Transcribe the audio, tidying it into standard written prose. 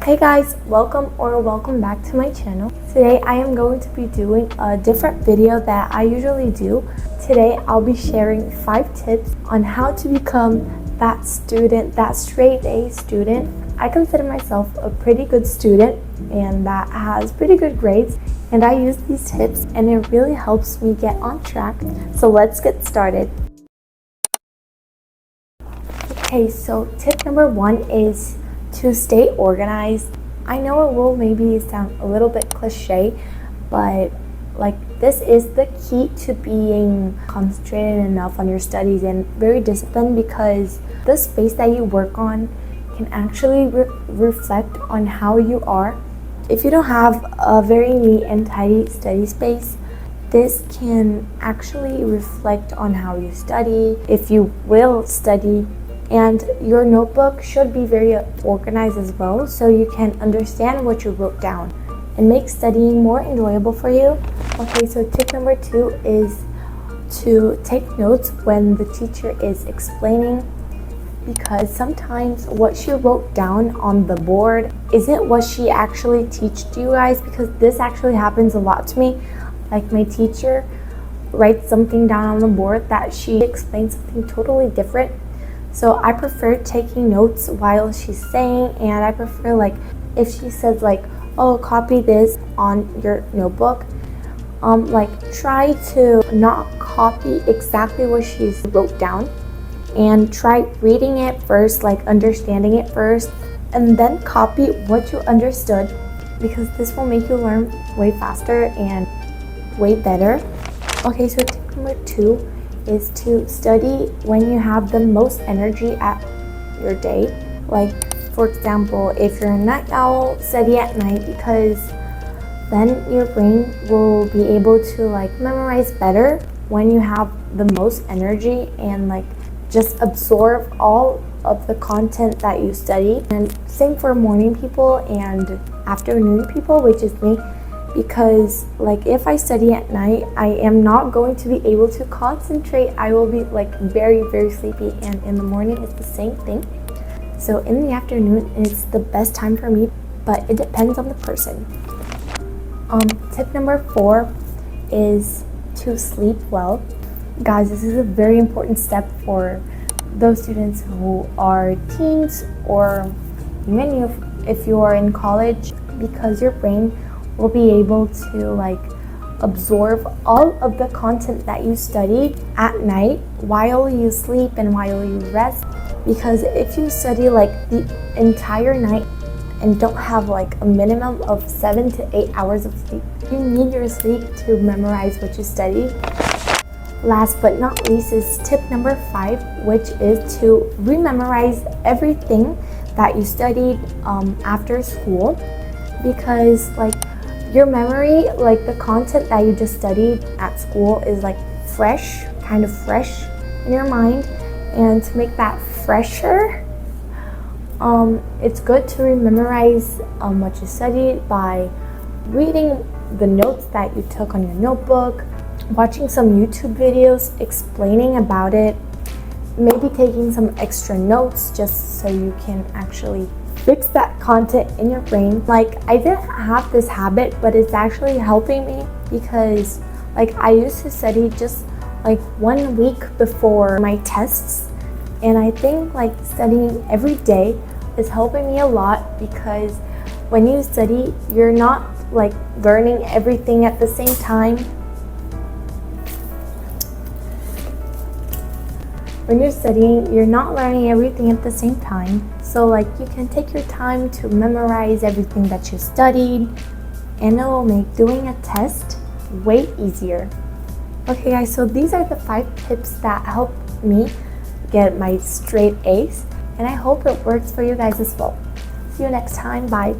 Hey guys, welcome back to my channel. Today I am going to be doing a different video that I usually do. Today I'll be sharing 5 tips on how to become that student, that straight A student. I consider myself a pretty good student and that has pretty good grades, and I use these tips and it really helps me get on track. So let's get started. Okay, so tip number 1 is to stay organized. I know it will maybe sound a little bit cliche, but this is the key to being concentrated enough on your studies and very disciplined, because the space that you work on can actually reflect on how you are. If you don't have a very neat and tidy study space, this can actually reflect on how you study, if you will study. And your notebook should be very organized as well, so you can understand what you wrote down and make studying more enjoyable for you. Okay, so tip number 2 is to take notes when the teacher is explaining, because sometimes what she wrote down on the board isn't what she actually taught you guys, because this actually happens a lot to me. Like, my teacher writes something down on the board that she explains something totally different. So I prefer taking notes while she's saying, and I prefer, if she says oh, copy this on your notebook, try to not copy exactly what she's wrote down, and try reading it first, understanding it first, and then copy what you understood, because this will make you learn way faster and way better. Okay, so tip number 2 is to study when you have the most energy at your day. For example, if you're a night owl, study at night, because then your brain will be able to memorize better when you have the most energy and just absorb all of the content that you study. And same for morning people and afternoon people, which is me, because if I study at night, I am not going to be able to concentrate. I will be very, very sleepy, and in the morning it's the same thing. So in the afternoon it's the best time for me, but it depends on the person. Tip number 4 is to sleep well. Guys, this is a very important step for those students who are teens, or even if you are in college, because your brain will be able to absorb all of the content that you studied at night while you sleep and while you rest. Because if you study the entire night and don't have a minimum of 7 to 8 hours of sleep, you need your sleep to memorize what you studied. Last but not least is tip number 5, which is to rememorize everything that you studied after school, because your memory, the content that you just studied at school is kind of fresh in your mind. And to make that fresher, it's good to rememorize what you studied by reading the notes that you took on your notebook, watching some YouTube videos explaining about it, maybe taking some extra notes just so you can actually fix that content in your brain. I didn't have this habit, but it's actually helping me, because I used to study just 1 week before my tests, and I think studying every day is helping me a lot, because when you study, you're not learning everything at the same time. When you're studying, you're not learning everything at the same time. So you can take your time to memorize everything that you studied, and it will make doing a test way easier. Okay guys, so these are the 5 tips that help me get my straight A's, and I hope it works for you guys as well. See you next time. Bye.